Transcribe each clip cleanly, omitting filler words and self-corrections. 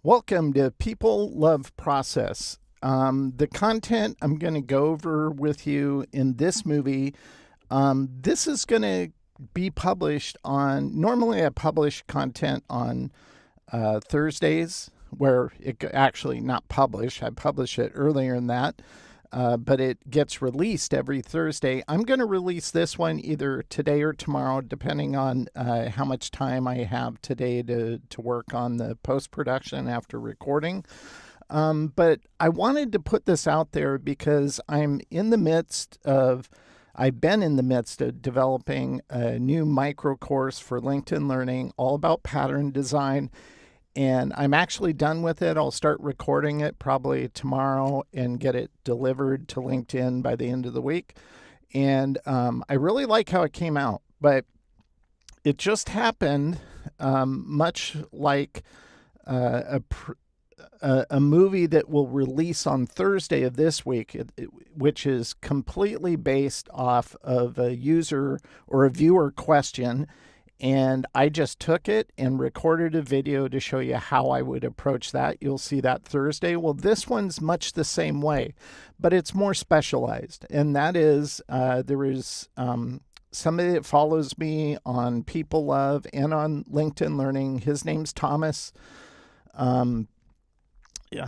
Welcome to People Love Process. The content I'm going to go over with you in this movie, this is going to be published on, normally I publish content on Thursdays, where it actually not published, I publish it earlier than that, but it gets released every Thursday. I'm going to release this one either today or tomorrow, depending on how much time I have today to work on the post-production after recording. But I wanted to put this out there because I've been in the midst of developing a new micro course for LinkedIn Learning all about pattern design. And I'm actually done with it. I'll start recording it probably tomorrow and get it delivered to LinkedIn by the end of the week. And I really like how it came out, but it just happened much like a movie that will release on Thursday of this week, which is completely based off of a user or a viewer question. And I just took it and recorded a video to show you how I would approach that. You'll see that Thursday. Well, this one's much the same way, but it's more specialized. And that is, there is somebody that follows me on People Love and on LinkedIn Learning. His name's Thomas. I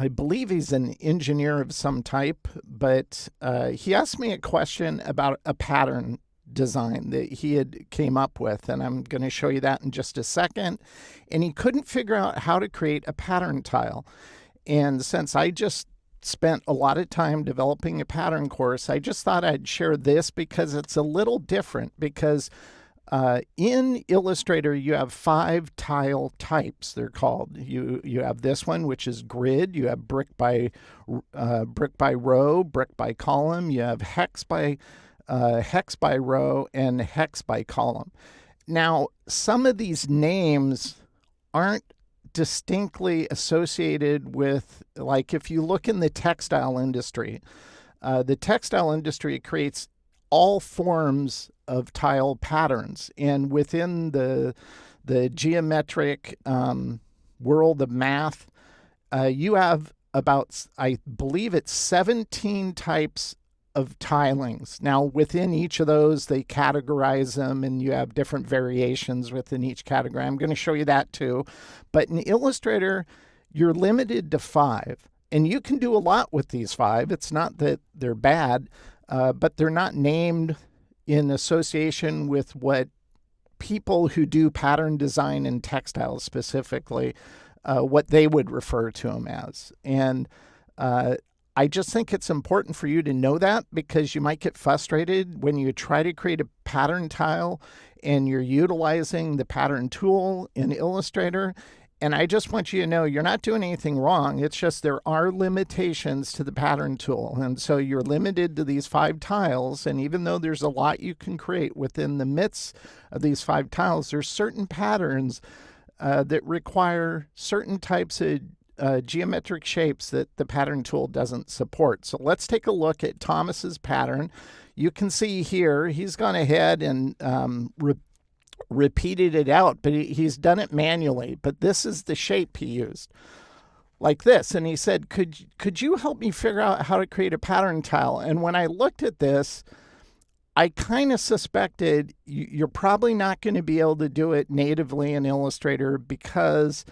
believe he's an engineer of some type, but he asked me a question about a pattern design that he had came up with, and I'm going to show you that in just a second. And he couldn't figure out how to create a pattern tile. And since I just spent a lot of time developing a pattern course, I just thought I'd share this because it's a little different. Because in Illustrator, you have 5 tile types, they're called. You have this one, which is grid. You have brick by row, brick by column. You have hex by row, and hex by column. Now, some of these names aren't distinctly associated with, like if you look in the textile industry creates all forms of tile patterns. And within the geometric world of math, you have about, I believe it's 17 types of tilings. Now, within each of those, they categorize them, and you have different variations within each category. I'm going to show you that too. But in Illustrator, you're limited to 5, and you can do a lot with these 5. It's not that they're bad, but they're not named in association with what people who do pattern design in textiles specifically, what they would refer to them as. And I just think it's important for you to know that, because you might get frustrated when you try to create a pattern tile and you're utilizing the pattern tool in Illustrator. And I just want you to know you're not doing anything wrong. It's just there are limitations to the pattern tool. And so you're limited to these 5 tiles. And even though there's a lot you can create within the midst of these 5 tiles, there's certain patterns that require certain types of geometric shapes that the pattern tool doesn't support. So let's take a look at Thomas's pattern. You can see here he's gone ahead and repeated it out, but he's done it manually. But this is the shape he used, like this. And he said, could you help me figure out how to create a pattern tile? And when I looked at this, I kind of suspected you're probably not going to be able to do it natively in Illustrator, because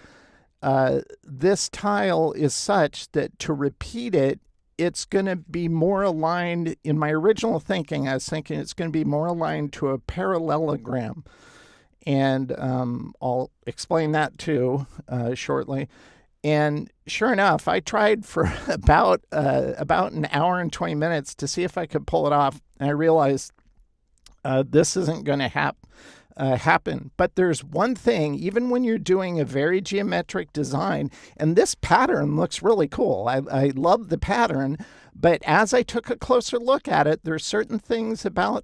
this tile is such that to repeat it, it's going to be more aligned. In my original thinking, I was thinking it's going to be more aligned to a parallelogram. And I'll explain that too shortly. And sure enough, I tried for about an hour and 20 minutes to see if I could pull it off. And I realized this isn't going to happen. But there's one thing, even when you're doing a very geometric design, and this pattern looks really cool. I love the pattern, but as I took a closer look at it, there's certain things about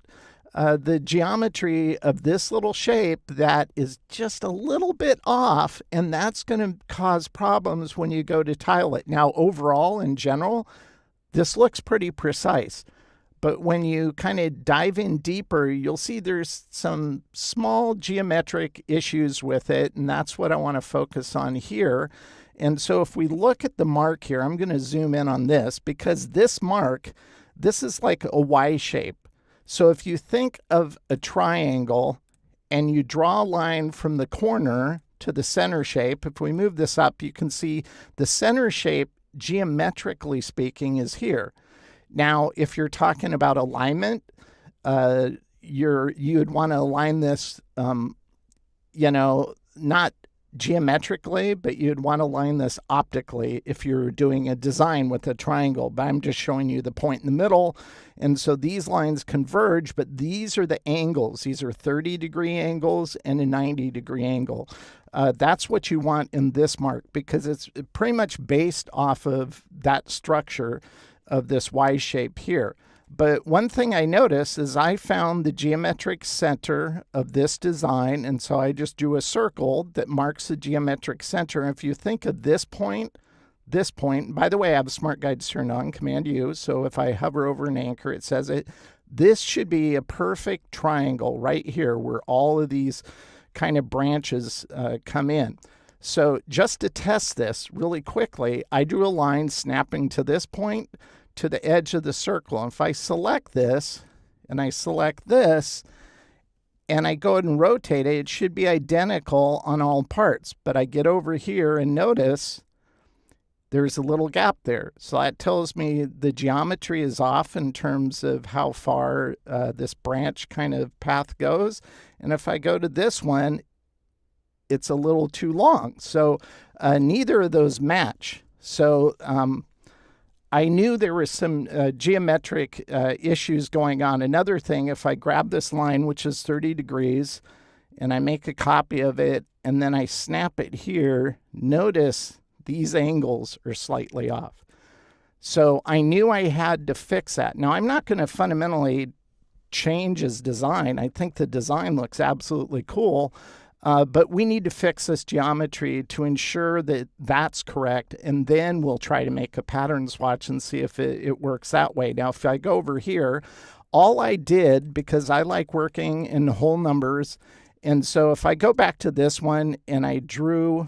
the geometry of this little shape that is just a little bit off, and that's going to cause problems when you go to tile it. Now, overall, in general, this looks pretty precise. But when you kind of dive in deeper, you'll see there's some small geometric issues with it, and that's what I want to focus on here. And so if we look at the mark here, I'm going to zoom in on this because this mark, this is like a Y shape. So if you think of a triangle and you draw a line from the corner to the center shape, if we move this up, you can see the center shape, geometrically speaking, is here. Now, if you're talking about alignment, you'd want to align this, not geometrically, but you'd want to align this optically if you're doing a design with a triangle. But I'm just showing you the point in the middle. And so these lines converge, but these are the angles. These are 30-degree angles and a 90-degree angle. That's what you want in this mark because it's pretty much based off of that structure of this Y shape here. But one thing I noticed is I found the geometric center of this design, and so I just drew a circle that marks the geometric center. And if you think of this point, by the way, I have Smart Guides turned on, Command U, so if I hover over an anchor, it says it. This should be a perfect triangle right here where all of these kind of branches come in. So just to test this really quickly, I drew a line snapping to this point to the edge of the circle. And if I select this and I select this and I go ahead and rotate it, it should be identical on all parts. But I get over here and notice there's a little gap there. So that tells me the geometry is off in terms of how far this branch kind of path goes. And if I go to this one, it's a little too long. So neither of those match. So I knew there were some geometric issues going on. Another thing, if I grab this line, which is 30 degrees, and I make a copy of it, and then I snap it here, notice these angles are slightly off. So I knew I had to fix that. Now, I'm not going to fundamentally change his design. I think the design looks absolutely cool. But we need to fix this geometry to ensure that that's correct, and then we'll try to make a pattern swatch and see if it works that way. Now, if I go over here, all I did, because I like working in whole numbers, and so if I go back to this one and I drew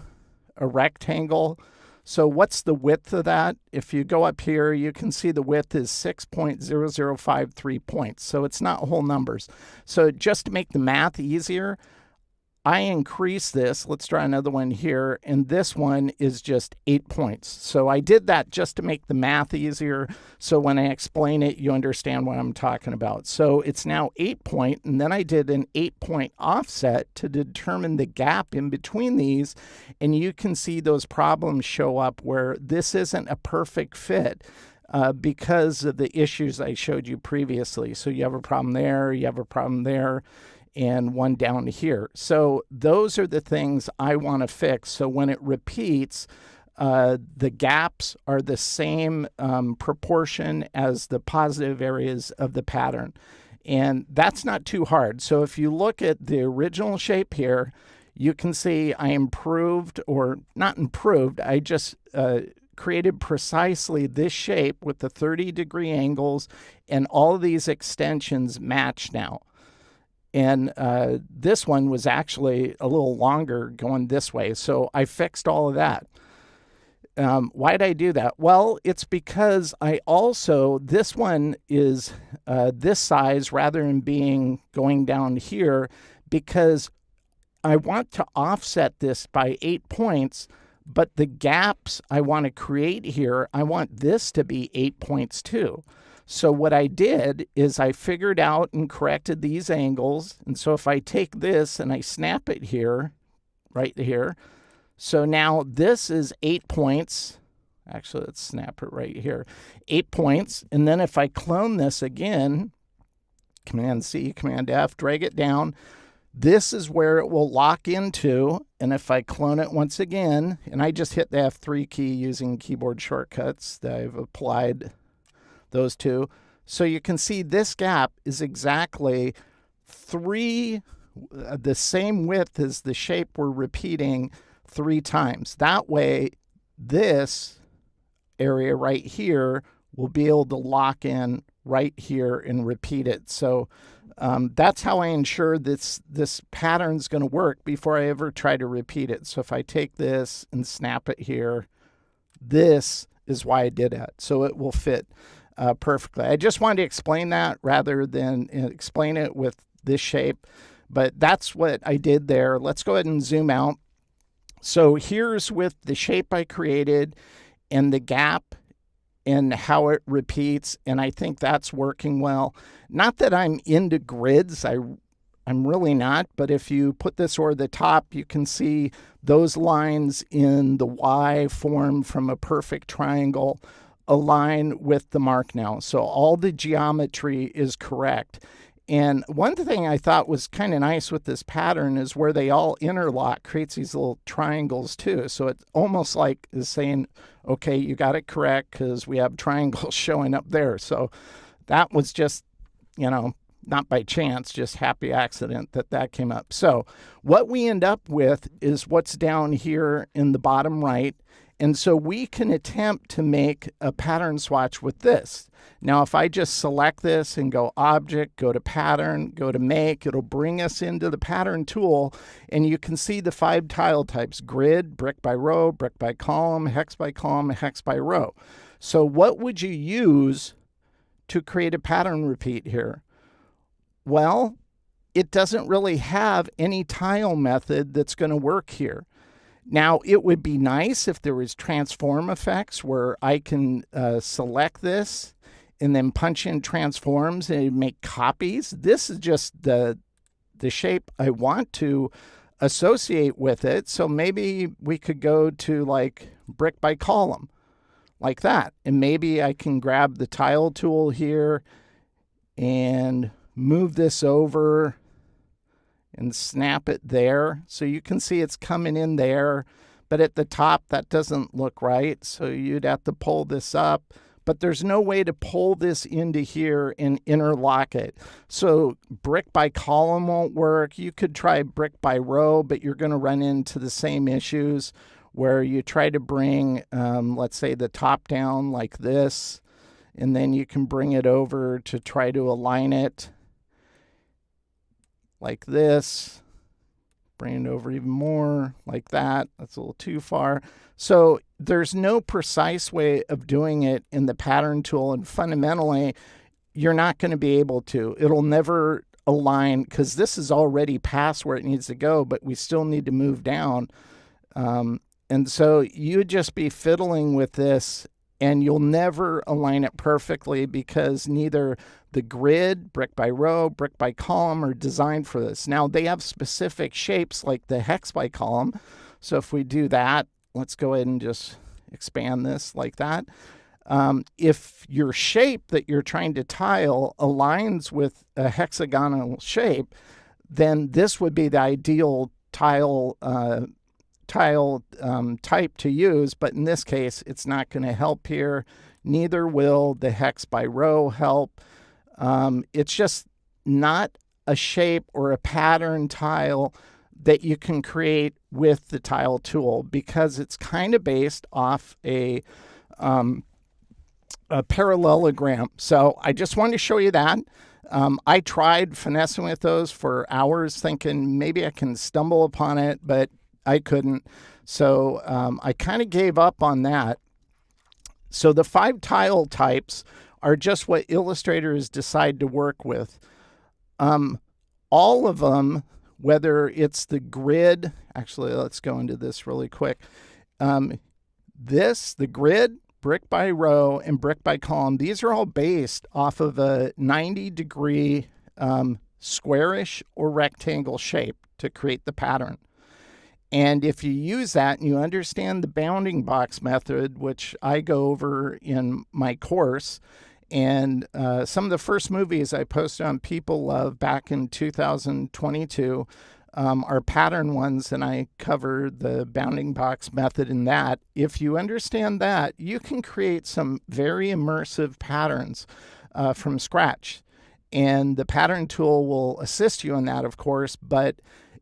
a rectangle, so what's the width of that? If you go up here, you can see the width is 6.0053 points, so it's not whole numbers. So just to make the math easier, I increase this. Let's try another one here. And this one is just 8 points. So I did that just to make the math easier. So when I explain it, you understand what I'm talking about. So it's now 8 point. And then I did an 8-point offset to determine the gap in between these. And you can see those problems show up where this isn't a perfect fit. Because of the issues I showed you previously. So you have a problem there, you have a problem there, and one down here. So those are the things I want to fix. So when it repeats, the gaps are the same proportion as the positive areas of the pattern. And that's not too hard. So if you look at the original shape here, you can see I improved, or not improved, I just created precisely this shape with the 30-degree angles, and all of these extensions match now. And this one was actually a little longer going this way. So I fixed all of that. Why did I do that? Well, it's because I also, this one is this size rather than being going down here, because I want to offset this by 8 points, but the gaps I want to create here, I want this to be 8 points too. So what I did is I figured out and corrected these angles. And so if I take this and I snap it here, right here, so now this is 8 points. Actually, let's snap it right here. 8 points. And then if I clone this again, Command C, Command F, drag it down, this is where it will lock into. And if I clone it once again, and I just hit the F3 key using keyboard shortcuts that I've applied those two. So you can see this gap is exactly the same width as the shape we're repeating 3 times. That way, this area right here will be able to lock in right here and repeat it. So That's how I ensure this pattern's going to work before I ever try to repeat it. So if I take this and snap it here, this is why I did it. So it will fit perfectly. I just wanted to explain that rather than explain it with this shape. But that's what I did there. Let's go ahead and zoom out. So here's with the shape I created and the gap and how it repeats, and I think that's working well. Not that I'm into grids, I'm really not, but if you put this over the top, you can see those lines in the Y form from a perfect triangle align with the mark now. So all the geometry is correct. And one thing I thought was kind of nice with this pattern is where they all interlock creates these little triangles too. So it's almost like is saying, okay, you got it correct because we have triangles showing up there. So that was just, not by chance, just happy accident that came up. So what we end up with is what's down here in the bottom right. And so we can attempt to make a pattern swatch with this. Now, if I just select this and go Object, go to Pattern, go to Make, it'll bring us into the Pattern tool, and you can see the 5 tile types: grid, brick by row, brick by column, hex by column, hex by row. So what would you use to create a pattern repeat here? Well, it doesn't really have any tile method that's going to work here. Now, it would be nice if there was transform effects where I can select this and then punch in transforms and make copies. This is just the shape I want to associate with it. So maybe we could go to like brick by column like that. And maybe I can grab the tile tool here and move this over and snap it there. So you can see it's coming in there, but at the top that doesn't look right. So you'd have to pull this up, but there's no way to pull this into here and interlock it. So brick by column won't work. You could try brick by row, but you're going to run into the same issues where you try to bring, let's say, the top down like this, and then you can bring it over to try to align it like this, bring it over even more like that. That's a little too far. So there's no precise way of doing it in the pattern tool, and fundamentally, you're not going to be able to. It'll never align because this is already past where it needs to go, but we still need to move down. And so you'd just be fiddling with this, and you'll never align it perfectly because neither the grid, brick by row, brick by column are designed for this. Now, they have specific shapes like the hex by column. So if we do that, let's go ahead and just expand this like that. If your shape that you're trying to tile aligns with a hexagonal shape, then this would be the ideal tile type to use, but in this case, it's not going to help here. Neither will the hex by row help. It's just not a shape or a pattern tile that you can create with the tile tool because it's kind of based off a parallelogram. So I just wanted to show you that. I tried finessing with those for hours thinking maybe I can stumble upon it, but I couldn't. So I kind of gave up on that. So the 5 tile types are just what illustrators decide to work with. All of them, whether it's the grid, actually, let's go into this really quick. The grid, brick by row, and brick by column, these are all based off of a 90-degree squarish or rectangle shape to create the pattern. And if you use that and you understand the bounding box method, which I go over in my course, and some of the first movies I posted on People Love back in 2022 are pattern ones, and I cover the bounding box method in that. If you understand that, you can create some very immersive patterns from scratch. And the pattern tool will assist you in that, of course, but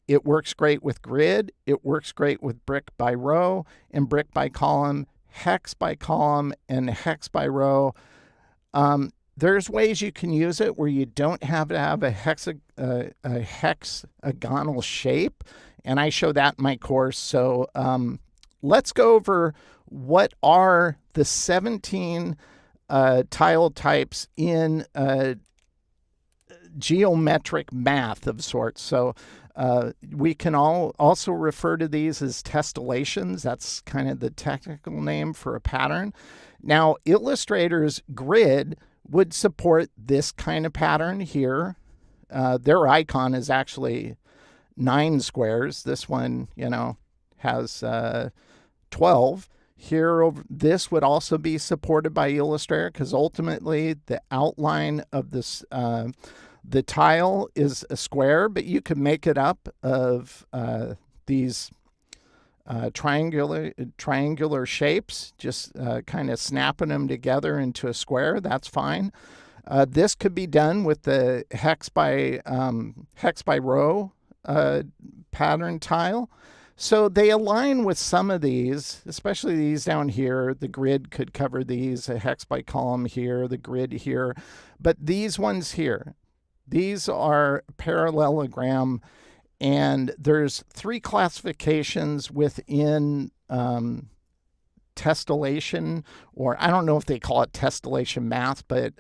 it works great with grid. It works great with brick by row and brick by column, hex by column, and hex by row. there's ways you can use it where you don't have to have a hexagonal shape, and I show that in my course. So let's go over what are the 17 tile types in geometric math of sorts. So we can also refer to these as tessellations. That's kind of the technical name for a pattern. Now, Illustrator's grid would support this kind of pattern here. Their icon is actually 9 squares. This one, has 12. Here, this would also be supported by Illustrator because ultimately the outline of this the tile is a square, but you could make it up of these triangular shapes, just kind of snapping them together into a square. That's fine. This could be done with the hex by row pattern tile. So they align with some of these, especially these down here. The grid could cover these, a hex by column here, the grid here. But these ones here, these are parallelogram, and there's 3 classifications within tessellation, or I don't know if they call it tessellation math, but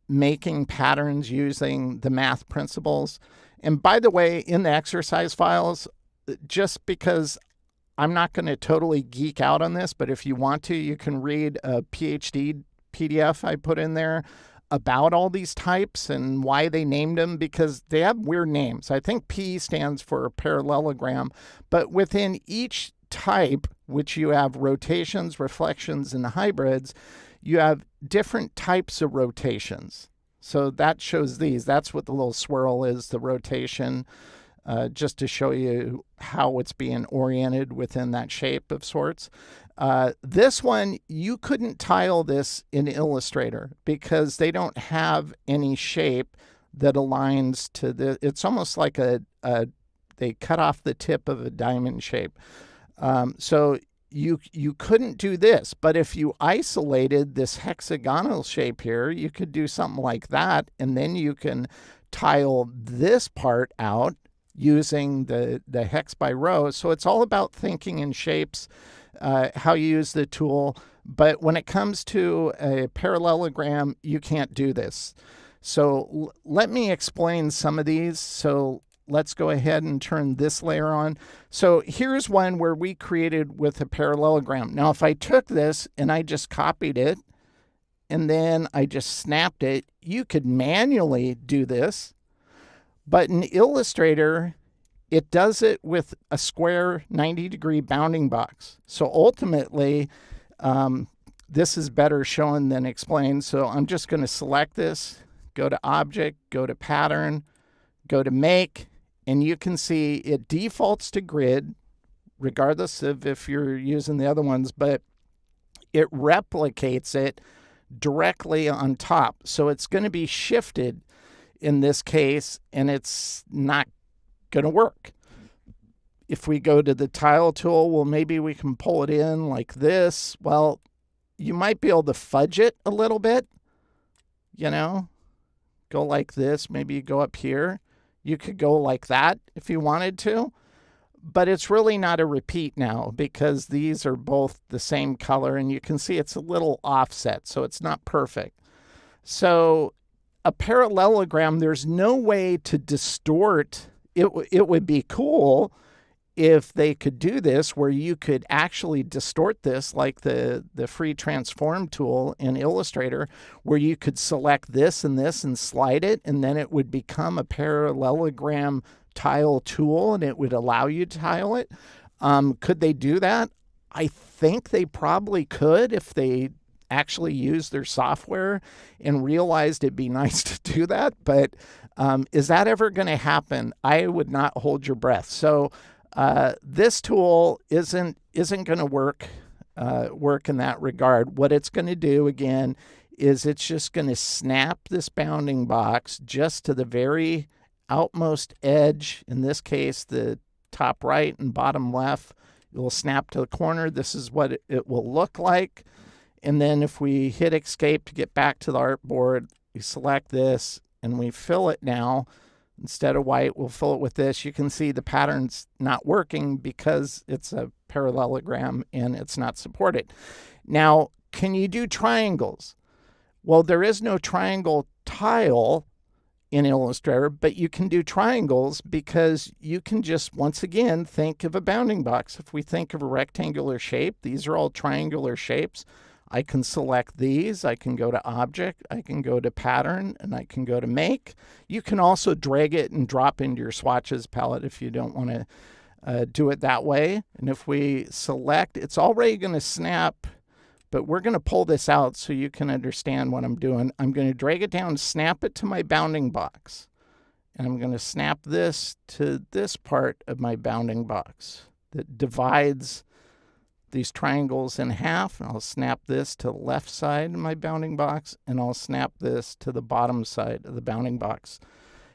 making patterns using the math principles. And by the way, in the exercise files, just because I'm not going to totally geek out on this, but if you want to, you can read a PhD PDF I put in there about all these types and why they named them, because they have weird names. I think P stands for parallelogram, but within each type, which you have rotations, reflections, and hybrids, you have different types of rotations. So that shows these. That's what the little swirl is, the rotation. Just to show you how it's being oriented within that shape of sorts. This one, you couldn't tile this in Illustrator because they don't have any shape that aligns to the, it's almost like they cut off the tip of a diamond shape. So you couldn't do this, but if you isolated this hexagonal shape here, you could do something like that, and then you can tile this part out using the hex by row. So it's all about thinking in shapes, how you use the tool. But when it comes to a parallelogram, you can't do this. So let me explain some of these. So let's go ahead and turn this layer on. So here's one where we created with a parallelogram. Now, if I took this and I just copied it, and then I just snapped it, you could manually do this. But in Illustrator, it does it with a square 90-degree bounding box. So ultimately, this is better shown than explained. So I'm just going to select this, go to Object, go to Pattern, go to Make, and you can see it defaults to grid, regardless of if you're using the other ones, but it replicates it directly on top. So it's going to be shifted in this case, and it's not going to work. If we go to the tile tool, well, maybe we can pull it in like this. Well, you might be able to fudge it a little bit, go like this. Maybe you go up here. You could go like that if you wanted to, but it's really not a repeat now because these are both the same color, and you can see it's a little offset, so it's not perfect. So a parallelogram, there's no way to distort. It would be cool if they could do this where you could actually distort this like the free transform tool in Illustrator, where you could select this and slide it, and then it would become a parallelogram tile tool, and it would allow you to tile it. Could they do that? I think they probably could if they actually used their software and realized it'd be nice to do that. But is that ever going to happen? I would not hold your breath. So this tool isn't going to work in that regard. What it's going to do again is it's just going to snap this bounding box just to the very outmost edge. In this case, the top right and bottom left. It will snap to the corner. This is what it will look like. And then if we hit escape to get back to the artboard, we select this and we fill it now. Instead of white, we'll fill it with this. You can see the pattern's not working because it's a parallelogram and it's not supported. Now, can you do triangles? Well, there is no triangle tile in Illustrator, but you can do triangles because you can just, once again, think of a bounding box. If we think of a rectangular shape, these are all triangular shapes. I can select these, I can go to Object, I can go to Pattern, and I can go to Make. You can also drag it and drop into your swatches palette if you don't want to do it that way. And if we select, it's already going to snap, but we're going to pull this out so you can understand what I'm doing. I'm going to drag it down, snap it to my bounding box. And I'm going to snap this to this part of my bounding box that divides these triangles in half, and I'll snap this to the left side of my bounding box, and I'll snap this to the bottom side of the bounding box.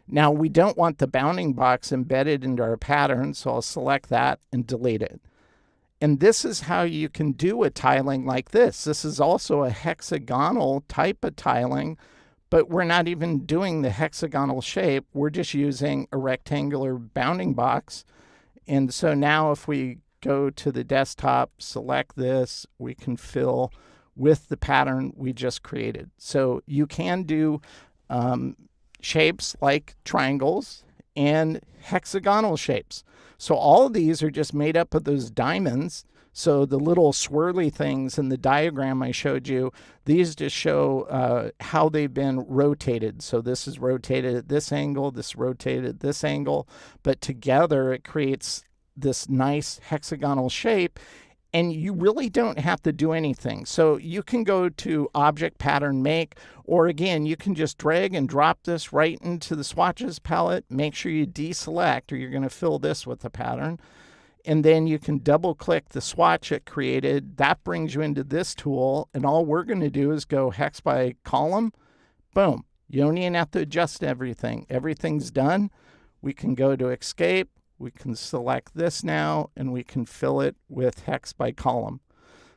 Now, we don't want the bounding box embedded into our pattern, so I'll select that and delete it. And this is how you can do a tiling like this. This is also a hexagonal type of tiling, but we're not even doing the hexagonal shape. We're just using a rectangular bounding box. And so now if we go to the desktop, select this, we can fill with the pattern we just created. So you can do shapes like triangles and hexagonal shapes. So all of these are just made up of those diamonds. So the little swirly things in the diagram I showed you, these just show how they've been rotated. So this is rotated at this angle, this rotated at this angle, but together it creates this nice hexagonal shape, and you really don't have to do anything. So you can go to Object, Pattern, Make, or again, you can just drag and drop this right into the swatches palette. Make sure you deselect or you're going to fill this with the pattern. And then you can double click the swatch it created. That brings you into this tool, and all we're going to do is go hex by column. Boom. You don't even have to adjust everything. Everything's done. We can go to Escape. We can select this now, and we can fill it with hex by column.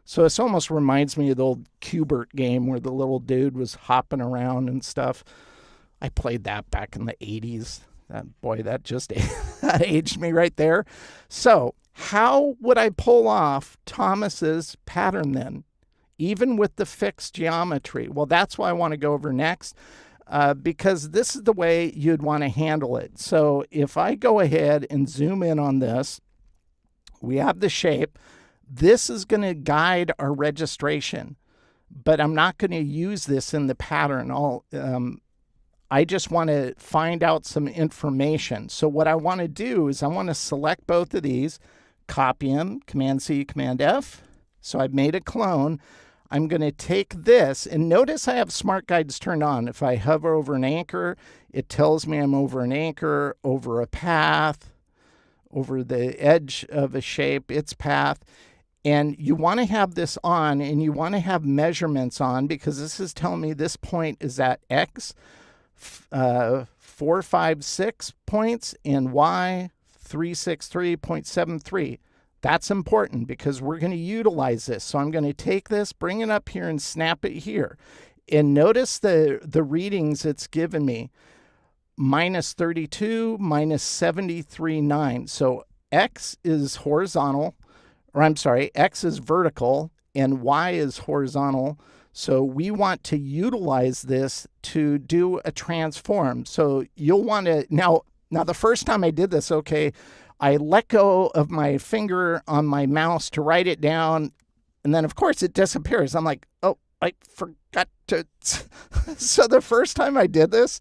So this almost reminds me of the old Q*bert game where the little dude was hopping around and stuff. I played that back in the 80s. That just that aged me right there. So how would I pull off Thomas's pattern then, even with the fixed geometry? Well, that's what I want to go over next. Because this is the way you'd want to handle it. So if I go ahead and zoom in on this, we have the shape. This is going to guide our registration, but I'm not going to use this in the pattern. I just want to find out some information. So what I want to do is I want to select both of these, copy them, Command-C, Command-F. So I've made a clone. I'm going to take this, and notice I have smart guides turned on. If I hover over an anchor, it tells me I'm over an anchor, over a path, over the edge of a shape, its path. And you want to have this on, and you want to have measurements on, because this is telling me this point is at X, 456 points, and Y, 363.73. That's important because we're going to utilize this. So I'm going to take this, bring it up here, and snap it here. And notice the readings it's given me. Minus 32, minus 73.9. So X is horizontal, or I'm sorry, X is vertical, and Y is horizontal. So we want to utilize this to do a transform. So you'll want to, now the first time I did this, okay, I let go of my finger on my mouse to write it down, and then, of course, it disappears. I'm like, oh, I forgot to. So the first time I did this,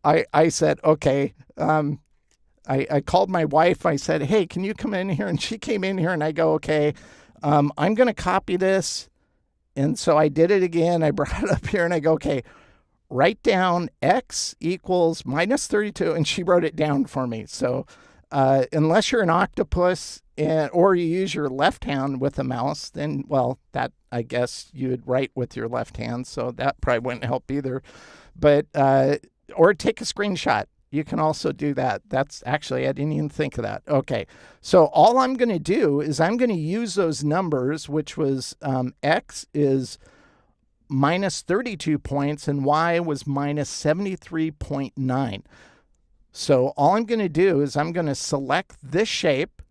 I said, okay. I called my wife. I said, hey, can you come in here? And she came in here, and I go, okay, I'm going to copy this. And so I did it again. I brought it up here, and I go, okay, write down X equals minus 32, and she wrote it down for me. So unless you're an octopus or you use your left hand with a mouse, then, well, that I guess you would write with your left hand, so that probably wouldn't help either. But or take a screenshot. You can also do that. That's actually, I didn't even think of that. Okay, so all I'm going to do is I'm going to use those numbers, which was X is minus 32 points and Y was minus 73.9. So all I'm going to do is I'm going to select this shape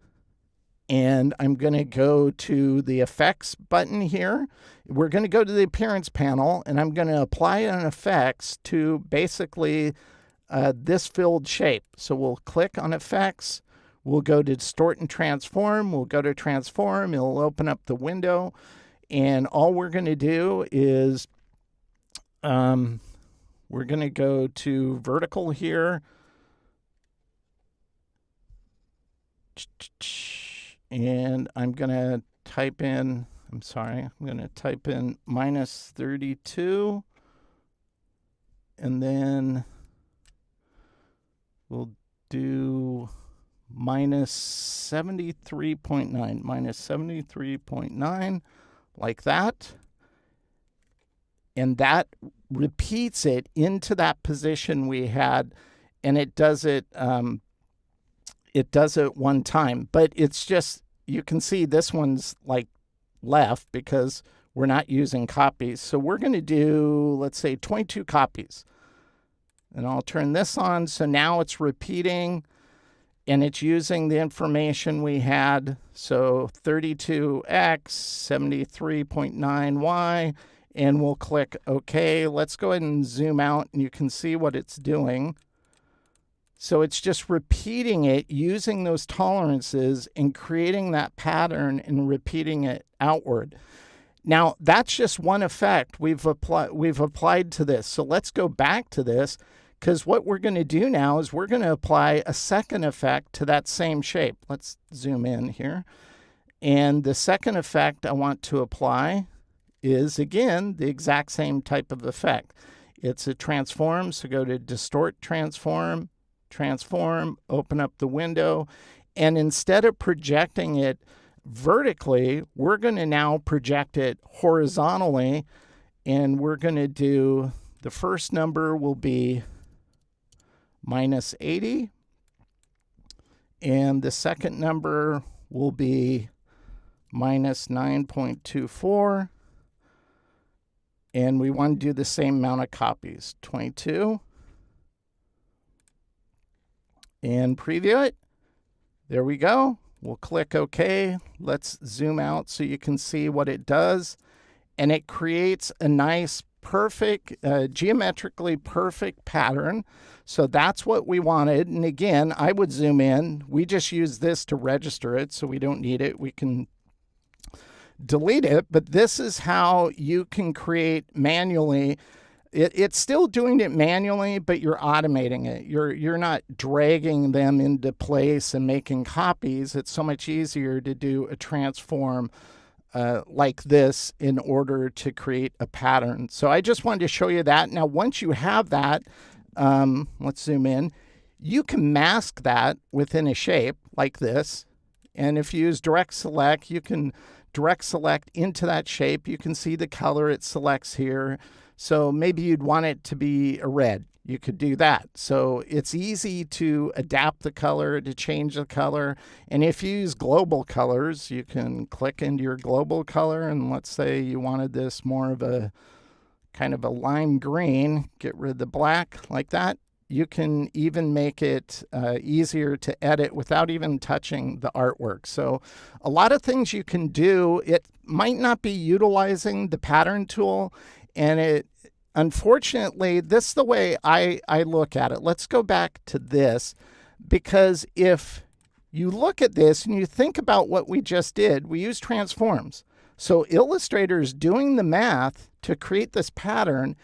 and I'm going to go to the effects button here. We're going to go to the appearance panel and I'm going to apply an effects to basically this filled shape. So we'll click on effects. We'll go to distort and transform. We'll go to transform. It'll open up the window. And all we're going to do is we're going to go to vertical here. And I'm going to type in, I'm going to type in minus 32. And then we'll do minus 73.9, like that. And that repeats it into that position we had, and it does it one time. But it's just, you can see this one's like left because we're not using copies. So we're going to do, let's say, 22 copies. And I'll turn this on. So now it's repeating and it's using the information we had. So 32x, 73.9y, and we'll click OK. Let's go ahead and zoom out and you can see what it's doing. So it's just repeating it, using those tolerances and creating that pattern and repeating it outward. Now, that's just one effect we've applied to this. So let's go back to this, because what we're going to do now is we're going to apply a second effect to that same shape. Let's zoom in here. And the second effect I want to apply is, again, the exact same type of effect. It's a transform, so go to distort, transform, open up the window. And instead of projecting it vertically, we're going to now project it horizontally. And we're going to do, the first number will be minus 80. And the second number will be minus 9.24. And we want to do the same amount of copies, 22. And preview it. There we go. We'll click OK. Let's zoom out so you can see what it does. And it creates a nice, perfect, geometrically perfect pattern. So that's what we wanted. And again, I would zoom in. We just use this to register it, so we don't need it. We can delete it. But this is how you can create manually. It's still doing it manually, but you're automating it. You're not dragging them into place and making copies. It's so much easier to do a transform like this in order to create a pattern. So I just wanted to show you that. Now, once you have that, let's zoom in. You can mask that within a shape like this. And if you use direct select, you can direct select into that shape. You can see the color it selects here. So maybe you'd want it to be a red. You could do that. So it's easy to adapt the color, to change the color. And if you use global colors, you can click into your global color. And let's say you wanted this more of a kind of a lime green, get rid of the black like that. You can even make it easier to edit without even touching the artwork. So a lot of things you can do. It might not be utilizing the pattern tool. And unfortunately, this is the way I look at it. Let's go back to this, because if you look at this and you think about what we just did, we used transforms. So Illustrator is doing the math to create this pattern.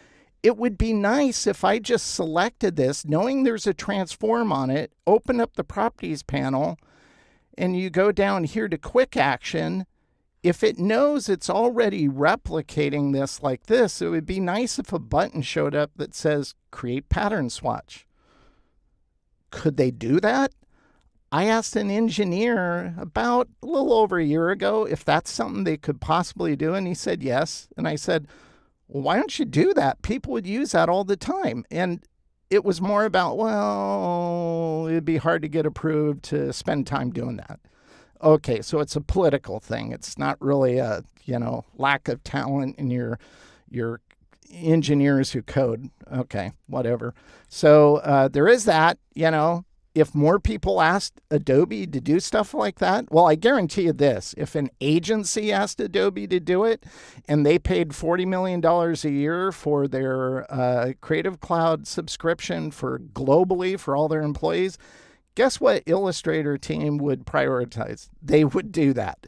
It would be nice if I just selected this, knowing there's a transform on it, open up the properties panel, and you go down here to quick action. If it knows it's already replicating this like this, it would be nice if a button showed up that says create pattern swatch. Could they do that? I asked an engineer about a little over a year ago if that's something they could possibly do, and he said yes. And I said, well, why don't you do that? People would use that all the time. And it was more about, well, it'd be hard to get approved to spend time doing that. Okay, so it's a political thing. It's not really a, lack of talent in your your engineers who code. Okay, whatever. So there is that, if more people asked Adobe to do stuff like that, well, I guarantee you this, if an agency asked Adobe to do it and they paid $40 million a year for their Creative Cloud subscription for globally for all their employees, guess what Illustrator team would prioritize? They would do that.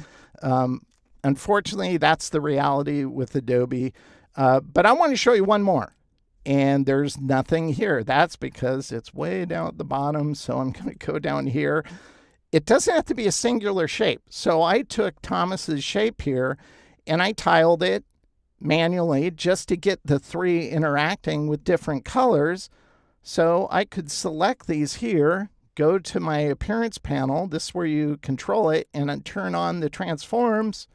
Unfortunately, that's the reality with Adobe. But I want to show you one more. And there's nothing here. That's because it's way down at the bottom. So I'm going to go down here. It doesn't have to be a singular shape. So I took Thomas's shape here and I tiled it manually just to get the three interacting with different colors. So I could select these here, go to my appearance panel. This is where you control it, and then turn on the transforms.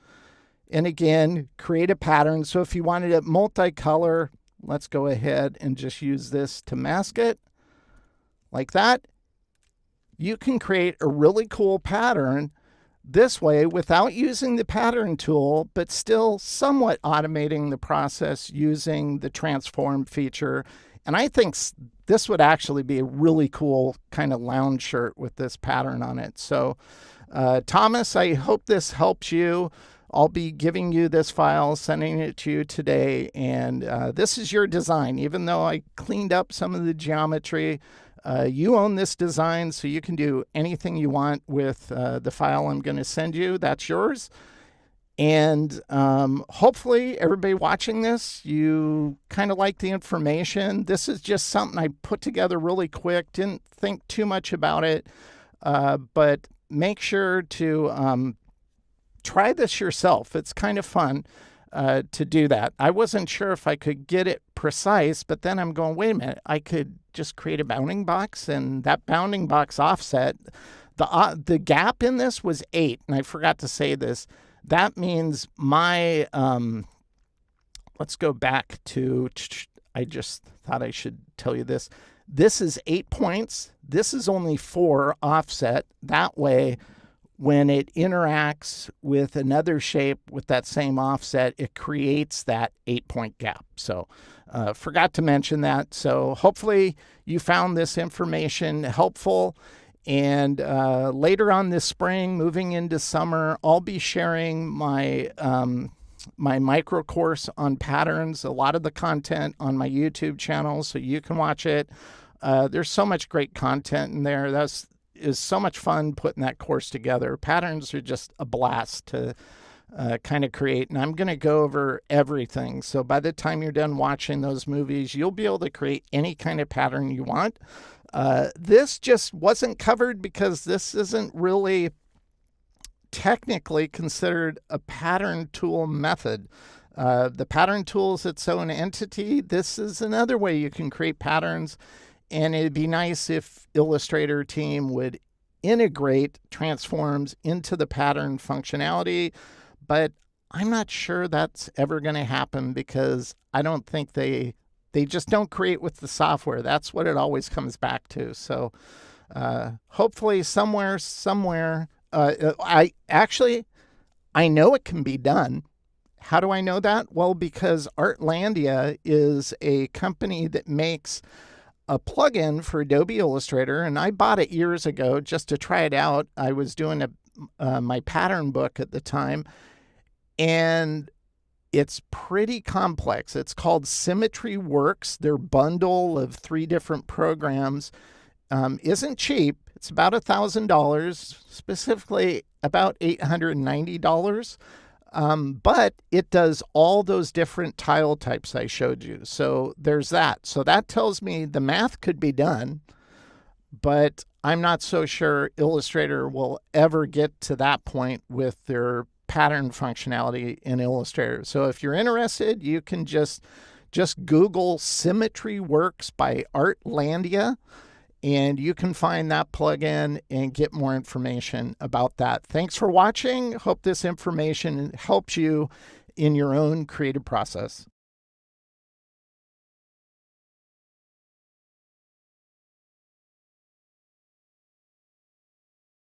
And again, create a pattern. So if you wanted it multicolor, let's go ahead and just use this to mask it like that. You can create a really cool pattern this way without using the pattern tool, but still somewhat automating the process using the transform feature. And I think this would actually be a really cool kind of lounge shirt with this pattern on it. So Thomas, I hope this helps you. I'll be giving you this file, sending it to you today, and this is your design. Even though I cleaned up some of the geometry, you own this design, so you can do anything you want with the file I'm going to send you. That's yours. And hopefully everybody watching this, you kind of like the information. This is just something I put together really quick, didn't think too much about it, but make sure to try this yourself. It's kind of fun to do that. I wasn't sure if I could get it precise, but then I'm going, wait a minute, I could just create a bounding box, and that bounding box offset, the gap in this was 8, and I forgot to say this. That means my, let's go back to, I just thought I should tell you this. This is 8 points. This is only 4 offset. That way, when it interacts with another shape with that same offset, it creates that 8-point gap. So forgot to mention that. So hopefully you found this information helpful. And later on this spring, moving into summer, I'll be sharing my my micro course on patterns, a lot of the content on my YouTube channel, so you can watch it. There's so much great content in there. Is so much fun putting that course together. Patterns are just a blast to kind of create, and I'm going to go over everything. So by the time you're done watching those movies, you'll be able to create any kind of pattern you want. This just wasn't covered because this isn't really technically considered a pattern tool method. The pattern tool is its own entity. This is another way you can create patterns. And it'd be nice if Illustrator team would integrate transforms into the pattern functionality, but I'm not sure that's ever going to happen because I don't think they just don't create with the software. That's what it always comes back to. So hopefully somewhere, I know it can be done. How do I know that? Well, because Artlandia is a company that makes a plugin for Adobe Illustrator, and I bought it years ago just to try it out. I was doing my pattern book at the time, and it's pretty complex. It's called Symmetry Works. Their bundle of 3 different programs isn't cheap. It's about $1,000, specifically about $890. But it does all those different tile types I showed you. So there's that. So that tells me the math could be done, but I'm not so sure Illustrator will ever get to that point with their pattern functionality in Illustrator. So if you're interested, you can just Google Symmetry Works by Artlandia, and you can find that plugin and get more information about that. Thanks for watching. Hope this information helps you in your own creative process.